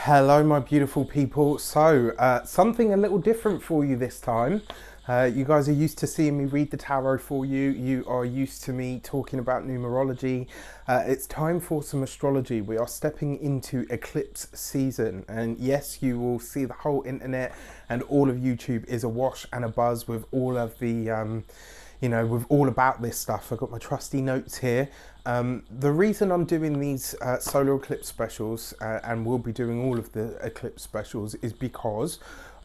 Hello my beautiful people. So something a little different for you this time. You guys are used to seeing me read the tarot for you. You are used to me talking about numerology. It's time for some astrology. We are stepping into eclipse season, and yes, you will see the whole internet and all of YouTube is awash and abuzz with all of the with all about this stuff. I've got my trusty notes here. The reason I'm doing these solar eclipse specials, and we'll be doing all of the eclipse specials, is because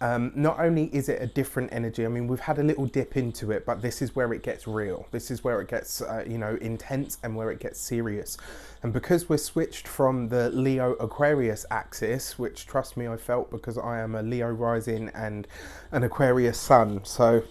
not only is it a different energy, I mean, we've had a little dip into it, but this is where it gets real. This is where it gets, intense, and where it gets serious. And because we're switched from the Leo Aquarius axis, which, trust me, I felt, because I am a Leo rising and an Aquarius sun. So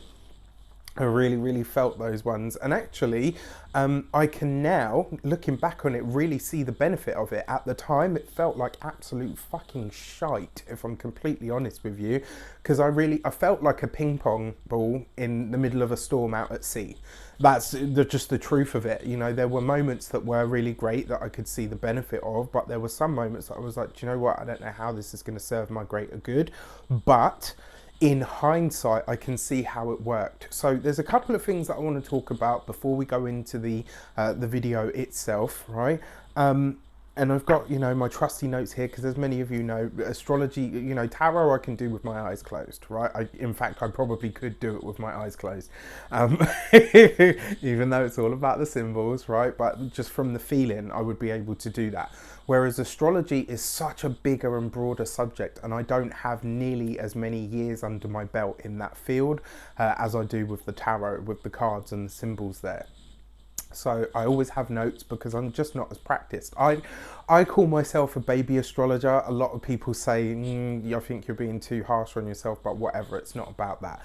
I really felt those ones, and actually I can now, looking back on it, really see the benefit of it. At the time it felt like absolute fucking shite, if I'm completely honest with you, because I felt like a ping pong ball in the middle of a storm out at sea. That's just the truth of it. You know, there were moments that were really great that I could see the benefit of, but there were some moments that I was like, do you know what, I don't know how this is going to serve my greater good, but in hindsight, I can see how it worked. So there's a couple of things that I want to talk about before we go into the video itself, right? And I've got, my trusty notes here, because as many of you know, astrology, tarot I can do with my eyes closed, right? In fact, I probably could do it with my eyes closed, even though it's all about the symbols, right? But just from the feeling, I would be able to do that. Whereas astrology is such a bigger and broader subject, and I don't have nearly as many years under my belt in that field as I do with the tarot, with the cards and the symbols there. So I always have notes because I'm just not as practiced. I call myself a baby astrologer. A lot of people say, I think you're being too harsh on yourself, but whatever, it's not about that.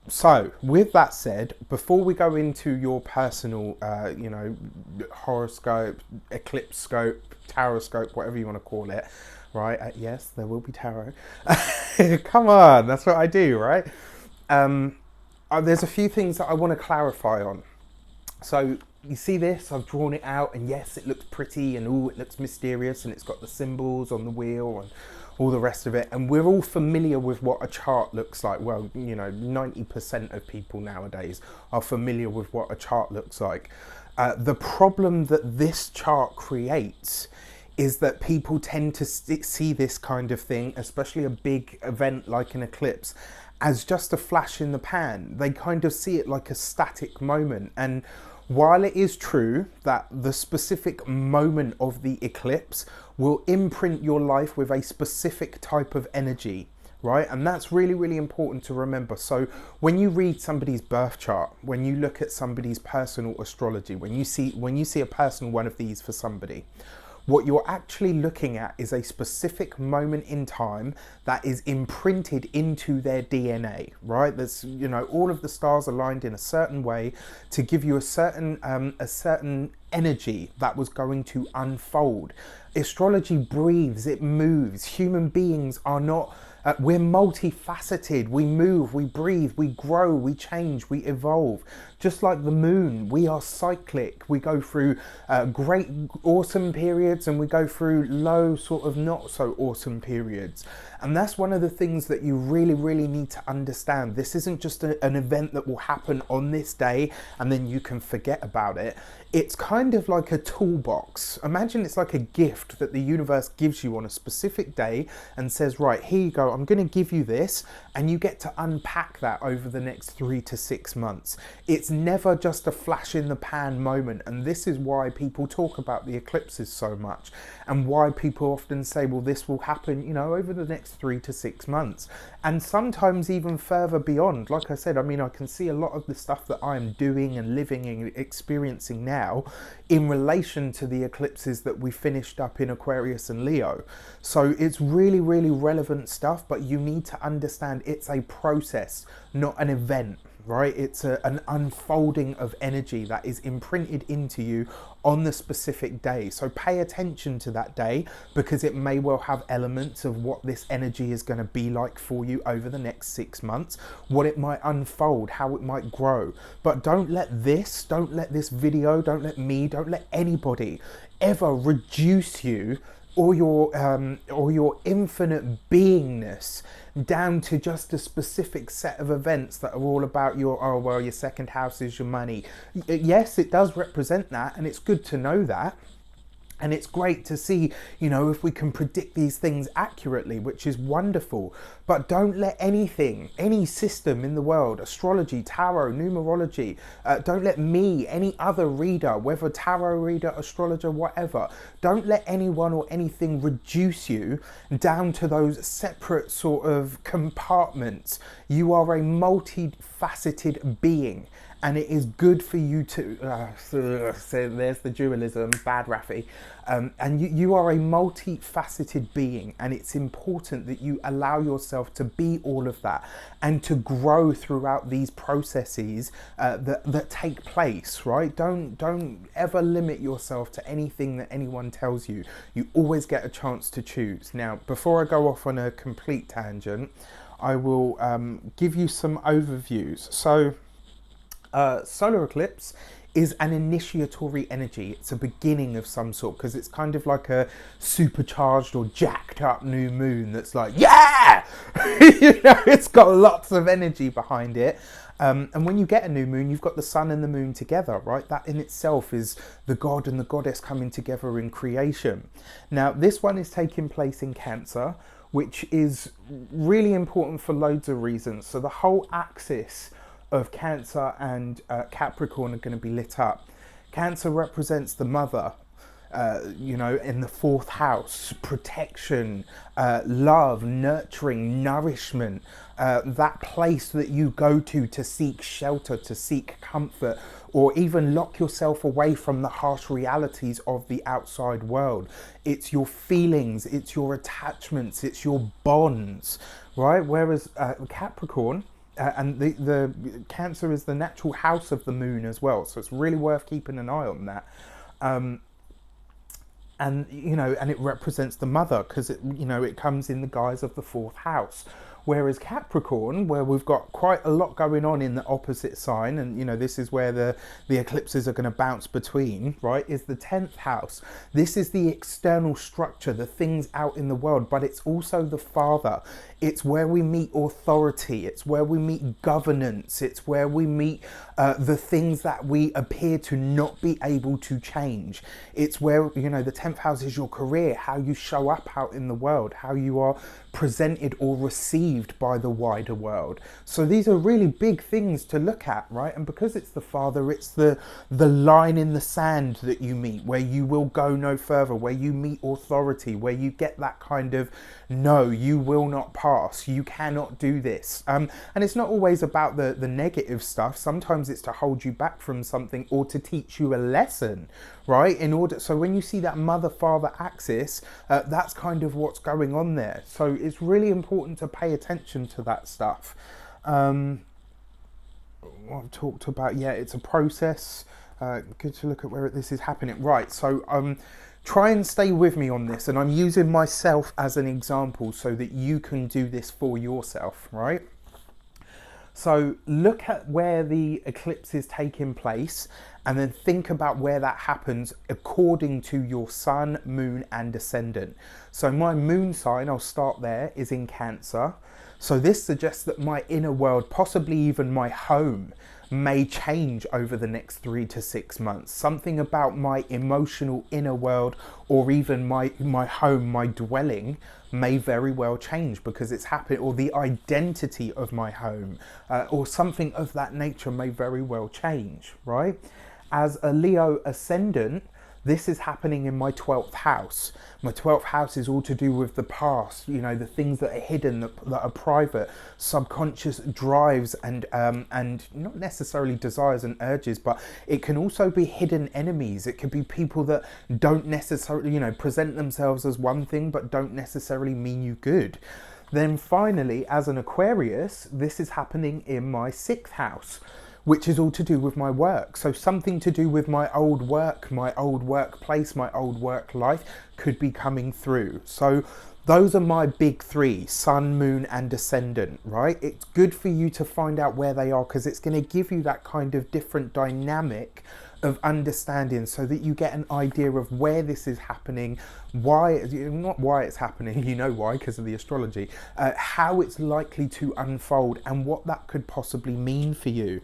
So with that said, before we go into your personal, horoscope, eclipse scope, tarot scope, whatever you want to call it, right? Yes, there will be tarot. Come on, that's what I do, right? There's a few things that I want to clarify on. So you see this, I've drawn it out, and yes, it looks pretty, and it looks mysterious, and it's got the symbols on the wheel and all the rest of it, and we're all familiar with what a chart looks like. Well, 90% of people nowadays are familiar with what a chart looks like. The problem that this chart creates is that people tend to see this kind of thing, especially a big event like an eclipse, as just a flash in the pan. They kind of see it like a static moment. And while it is true that the specific moment of the eclipse will imprint your life with a specific type of energy, right? And that's really important to remember. So when you read somebody's birth chart, when you look at somebody's personal astrology, when you see a personal one of these for somebody, what you're actually looking at is a specific moment in time that is imprinted into their DNA, right? There's, all of the stars aligned in a certain way to give you a certain energy that was going to unfold. Astrology breathes, it moves. Human beings are not, we're multifaceted. We move, we breathe, we grow, we change, we evolve. Just like the moon, we are cyclic. We go through great, awesome periods, and we go through low, sort of not so awesome periods. And that's one of the things that you really need to understand. This isn't just an event that will happen on this day and then you can forget about it. It's kind of like a toolbox. Imagine it's like a gift that the universe gives you on a specific day and says, right, here you go, I'm going to give you this, and you get to unpack that over the next 3 to 6 months. It's never just a flash in the pan moment, and this is why people talk about the eclipses so much, and why people often say, well, this will happen, over the next 3 to 6 months, and sometimes even further beyond. Like I said, I can see a lot of the stuff that I'm doing and living and experiencing now in relation to the eclipses that we finished up in Aquarius and Leo. So it's really relevant stuff, but you need to understand it's a process, not an event, right? It's an unfolding of energy that is imprinted into you on the specific day. So pay attention to that day, because it may well have elements of what this energy is going to be like for you over the next 6 months, what it might unfold, how it might grow. But don't let this video, don't let me, don't let anybody ever reduce you or your infinite beingness down to just a specific set of events that are all about your, oh well, your second house is your money. Yes, it does represent that, and it's good to know that. And it's great to see, if we can predict these things accurately, which is wonderful. But don't let anything, any system in the world, astrology, tarot, numerology, don't let me, any other reader, whether tarot reader, astrologer, whatever, don't let anyone or anything reduce you down to those separate sort of compartments. You are a multifaceted being. And it is good for you to, so there's the dualism, bad Rafi. And you are a multifaceted being, and it's important that you allow yourself to be all of that and to grow throughout these processes that take place, right? Don't ever limit yourself to anything that anyone tells you. You always get a chance to choose. Now, before I go off on a complete tangent, I will give you some overviews. So, solar eclipse is an initiatory energy. It's a beginning of some sort, because it's kind of like a supercharged or jacked up new moon that's like, yeah! It's got lots of energy behind it. And when you get a new moon, you've got the sun and the moon together, right? That in itself is the god and the goddess coming together in creation. Now, this one is taking place in Cancer, which is really important for loads of reasons. So the whole axis of Cancer and Capricorn are going to be lit up. Cancer represents the mother, in the fourth house, protection, love, nurturing, nourishment, that place that you go to seek shelter, to seek comfort, or even lock yourself away from the harsh realities of the outside world. It's your feelings, it's your attachments, it's your bonds, right? Whereas Capricorn, and the Cancer is the natural house of the moon as well, so it's really worth keeping an eye on that. And it represents the mother, because it comes in the guise of the fourth house. Whereas Capricorn, where we've got quite a lot going on in the opposite sign, and this is where the eclipses are going to bounce between, right, is the 10th house. This is the external structure, the things out in the world, but it's also the father. It's where we meet authority, it's where we meet governance, it's where we meet the things that we appear to not be able to change. It's where, the 10th house is your career, how you show up out in the world, how you are presented or received by the wider world. So these are really big things to look at, right? And because it's the father, it's the line in the sand that you meet, where you will go no further, where you meet authority, where you get that kind of, no, you will not pass, you cannot do this. And it's not always about the negative stuff. Sometimes it's to hold you back from something or to teach you a lesson, right? So when you see that mother-father axis, that's kind of what's going on there. So it's really important to pay attention to that stuff. What I've talked about, it's a process. Good to look at where this is happening. Right, so try and stay with me on this, and I'm using myself as an example so that you can do this for yourself, right? So look at where the eclipse is taking place, and then think about where that happens according to your sun, moon, and ascendant. So my moon sign, I'll start there, is in Cancer. So this suggests that my inner world, possibly even my home, may change over the next 3 to 6 months. Something about my emotional inner world, or even my home, my dwelling, may very well change because it's happened, or the identity of my home, or something of that nature may very well change, right? As a Leo ascendant, this is happening in my 12th house. My 12th house is all to do with the past, the things that are hidden, that are private, subconscious drives and not necessarily desires and urges, but it can also be hidden enemies. It could be people that don't necessarily, present themselves as one thing, but don't necessarily mean you good. Then finally, as an Aquarius, this is happening in my 6th house, which is all to do with my work. So something to do with my old work, my old workplace, my old work life could be coming through. So those are my big three, sun, moon, and ascendant, right? It's good for you to find out where they are, because it's going to give you that kind of different dynamic of understanding, so that you get an idea of where this is happening, why, not why it's happening, you know why, because of the astrology, how it's likely to unfold, and what that could possibly mean for you.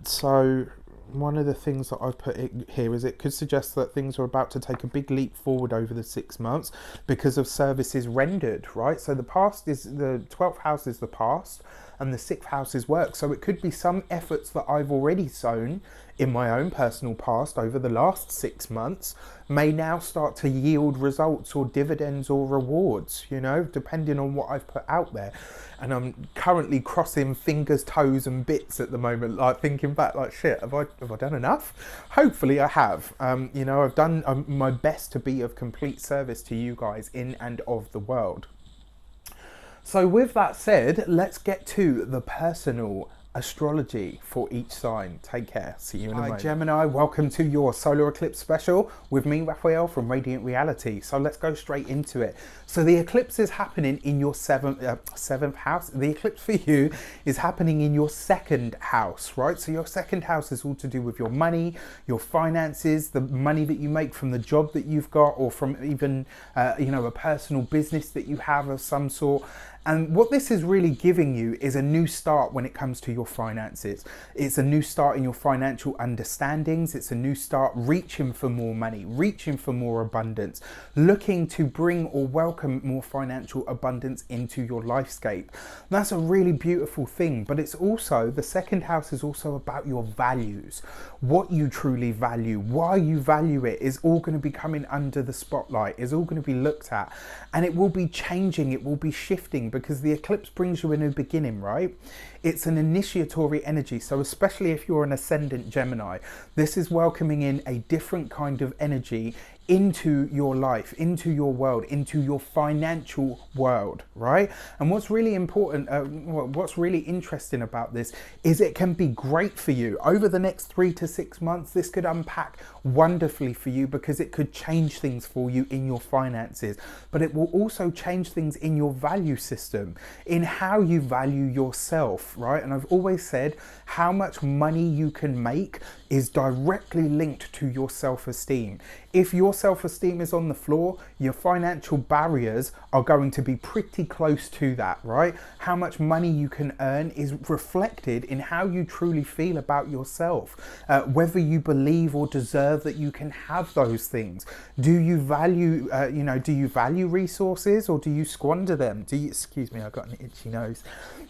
So one of the things that I've put here is it could suggest that things are about to take a big leap forward over the 6 months because of services rendered, right? So the 12th house is the past, and the 6th house is work. So it could be some efforts that I've already sown in my own personal past over the last 6 months may now start to yield results or dividends or rewards, you know, depending on what I've put out there. And I'm currently crossing fingers, toes and bits at the moment, like thinking back like, shit, have I done enough? Hopefully I have. You know, I've done my best to be of complete service to you guys in and of the world. So with that said, let's get to the personal astrology for each sign. Take care. See you in a moment. Hi Gemini, welcome to your solar eclipse special with me, Raphael from Reydiant Reality. So let's go straight into it. So the eclipse is happening in your seventh house. The eclipse for you is happening in your 2nd house, right? So your 2nd house is all to do with your money, your finances, the money that you make from the job that you've got, or from even you know, a personal business that you have of some sort. And what this is really giving you is a new start when it comes to your finances. It's a new start in your financial understandings. It's a new start reaching for more money, reaching for more abundance, looking to bring or welcome more financial abundance into your lifescape. That's a really beautiful thing, but it's also, the 2nd house is also about your values, what you truly value, why you value it is all going to be coming under the spotlight, is all going to be looked at, and it will be changing, it will be shifting, because the eclipse brings you a new beginning, right? It's an initiatory energy. So especially if you're an ascendant Gemini, this is welcoming in a different kind of energy into your life, into your world, into your financial world, right? And what's really important, what's really interesting about this is it can be great for you. Over the next 3 to 6 months, this could unpack wonderfully for you, because it could change things for you in your finances, but it will also change things in your value system, in how you value yourself, right? And I've always said how much money you can make is directly linked to your self-esteem. If your self-esteem is on the floor, your financial barriers are going to be pretty close to that, right? How much money you can earn is reflected in how you truly feel about yourself, whether you believe or deserve that you can have those things. Do you value, you know, do you value resources, or do you squander them? Do you, excuse me, I've got an itchy nose.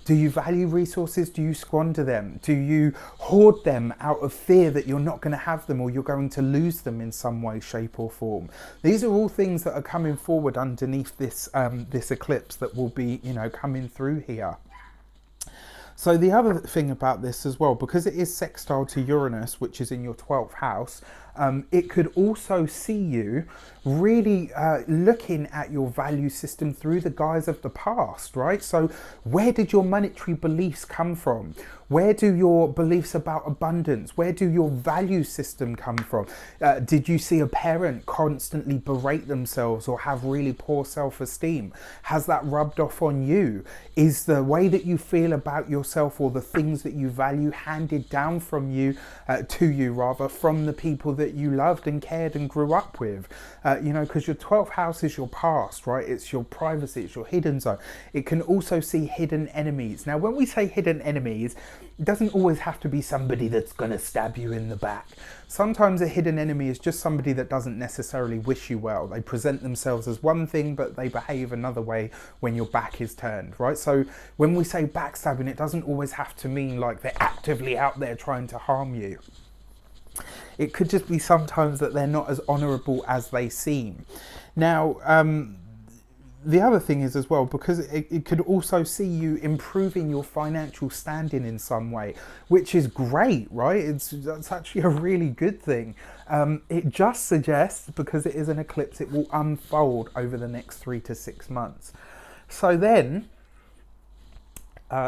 Do you value resources? Do you squander them? Do you hoard them out of fear that you're not going to have them, or you're going to lose them in some way, shape or form? These are all things that are coming forward underneath this this eclipse that will be, you know, coming through here. So the other thing about this as well, because it is sextile to Uranus, which is in your 12th house, it could also see you really looking at your value system through the guise of the past, right? So where did your monetary beliefs come from? Where do your beliefs about abundance, where do your value system come from? Did you see a parent constantly berate themselves or have really poor self-esteem? Has that rubbed off on you? Is the way that you feel about yourself, or the things that you value, handed down from you, to you rather, from the people that you loved and cared and grew up with? You know, because your 12th house is your past, right? It's your privacy, it's your hidden zone. It can also see hidden enemies. Now, when we say hidden enemies, it doesn't always have to be somebody that's going to stab you in the back. Sometimes a hidden enemy is just somebody that doesn't necessarily wish you well. They present themselves as one thing, but they behave another way when your back is turned, right? So when we say backstabbing, it doesn't always have to mean like they're actively out there trying to harm you. It could just be sometimes that they're not as honourable as they seem. Now, the other thing is as well, because it could also see you improving your financial standing in some way, which is great, right? That's actually a really good thing. It just suggests, because it is an eclipse, it will unfold over the next 3 to 6 months. So then,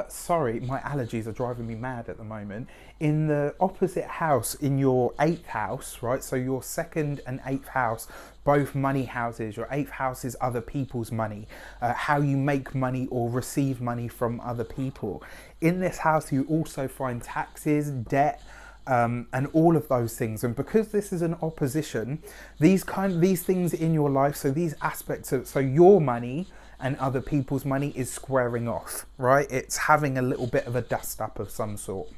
sorry, my allergies are driving me mad at the moment. In the opposite house, in your 8th house, right? So your 2nd and 8th house, both money houses. Your 8th house is other people's money, how you make money or receive money from other people. In this house, you also find taxes, debt, and all of those things. And because this is an opposition, these things in your life, so these aspects of, so your money and other people's money is squaring off, right? It's having a little bit of a dust up of some sort.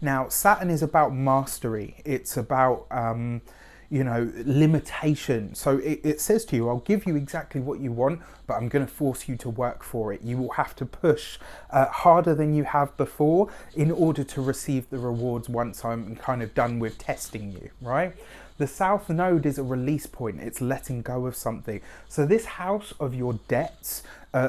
Now, Saturn is about mastery. It's about, limitation. So it says to you, I'll give you exactly what you want, but I'm going to force you to work for it. You will have to push harder than you have before in order to receive the rewards once I'm kind of done with testing you, right? The South Node is a release point. It's letting go of something. So this house of your debts,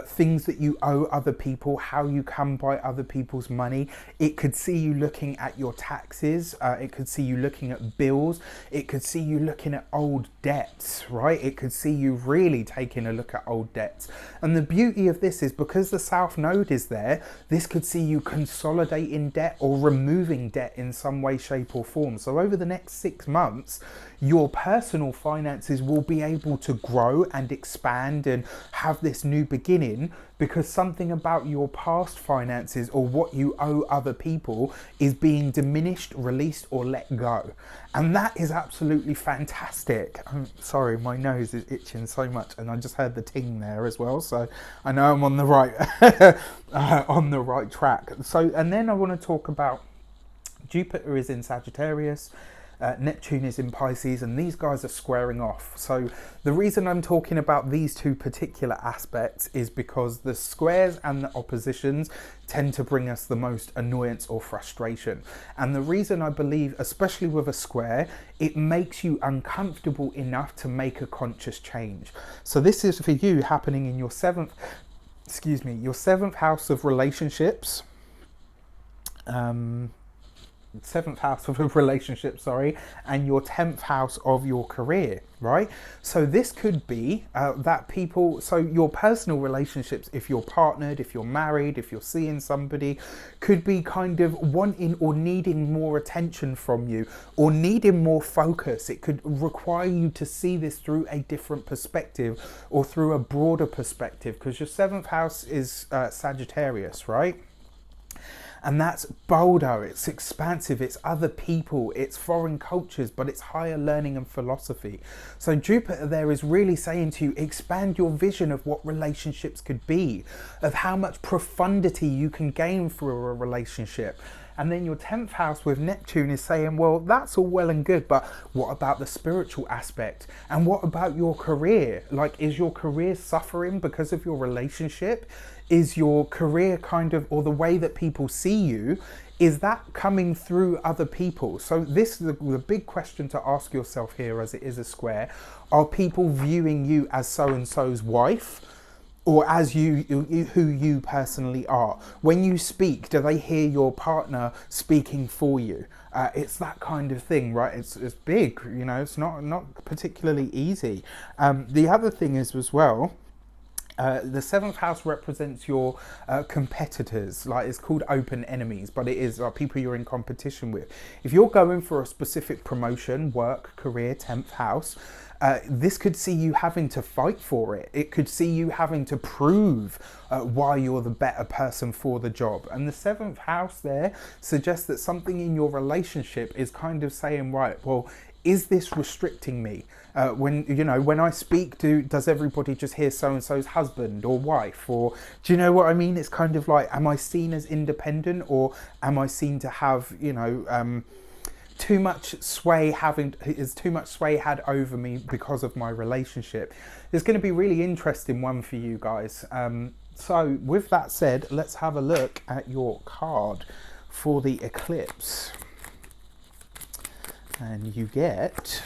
things that you owe other people, how you come by other people's money. It could see you looking at your taxes. It could see you looking at bills. It could see you looking at old debts, right? It could see you really taking a look at old debts. And the beauty of this is because the South Node is there, this could see you consolidating debt or removing debt in some way, shape or form. So over the next 6 months, your personal finances will be able to grow and expand and have this new beginning because something about your past finances or what you owe other people is being diminished, released or let go. And that is absolutely fantastic. I'm sorry, my nose is itching so much and I just heard the ting there as well. So I know I'm on the right, on the right track. So, and then I want to talk about Jupiter is in Sagittarius. Neptune is in Pisces, and these guys are squaring off. So the reason I'm talking about these two particular aspects is because the squares and the oppositions tend to bring us the most annoyance or frustration. And the reason I believe, especially with a square, it makes you uncomfortable enough to make a conscious change. So this is for you happening in your seventh house of relationships. Seventh house of a relationship, and your 10th house of your career, right? So this could be that people, so your personal relationships, if you're partnered, if you're married, if you're seeing somebody, could be kind of wanting or needing more attention from you or needing more focus. It could require you to see this through a different perspective or through a broader perspective, because your 7th house is Sagittarius, right? And that's bolder, it's expansive, it's other people, it's foreign cultures, but it's higher learning and philosophy. So Jupiter there is really saying to you, expand your vision of what relationships could be, of how much profundity you can gain through a relationship. And then your 10th house with Neptune is saying, well, that's all well and good, but what about the spiritual aspect? And what about your career? Like, is your career suffering because of your relationship? Is your career kind of, or the way that people see you, is that coming through other people? So this is the big question to ask yourself here, as it is a square. Are people viewing you as so-and-so's wife? Or as you who you personally are? When you speak, do they hear your partner speaking for you? It's that kind of thing, right? It's big, you know, it's not particularly easy. The other thing is as well, the 7th house represents your competitors. Like, it's called open enemies, but it is people you're in competition with. If you're going for a specific promotion, work, career, 10th house, this could see you having to fight for it. It could see you having to prove why you're the better person for the job. And the 7th house there suggests that something in your relationship is kind of saying, right, well, is this restricting me? When I speak, does everybody just hear so-and-so's husband or wife? Or do you know what I mean? It's kind of like, am I seen as independent, or am I seen to have, too much sway had over me because of my relationship? It's going to be a really interesting one for you guys. So with that said, let's have a look at your card for the eclipse. And you get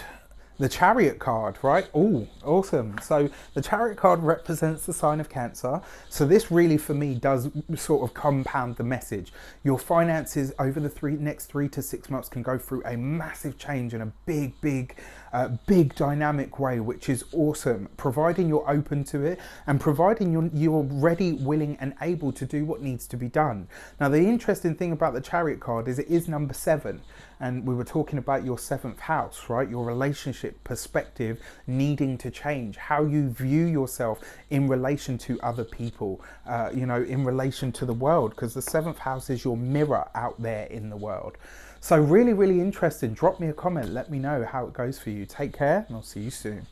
the Chariot card, right? Oh, awesome. So the Chariot card represents the sign of Cancer. So this really, for me, does sort of compound the message. Your finances over the next 3 to 6 months can go through a massive change in a big dynamic way, which is awesome, providing you're open to it and providing you're ready, willing and able to do what needs to be done. Now, the interesting thing about the Chariot card is it is number 7. And we were talking about your 7th house, right? Your relationship perspective needing to change, how you view yourself in relation to other people, in relation to the world, because the 7th house is your mirror out there in the world. So really, really interesting. Drop me a comment. Let me know how it goes for you. Take care, and I'll see you soon.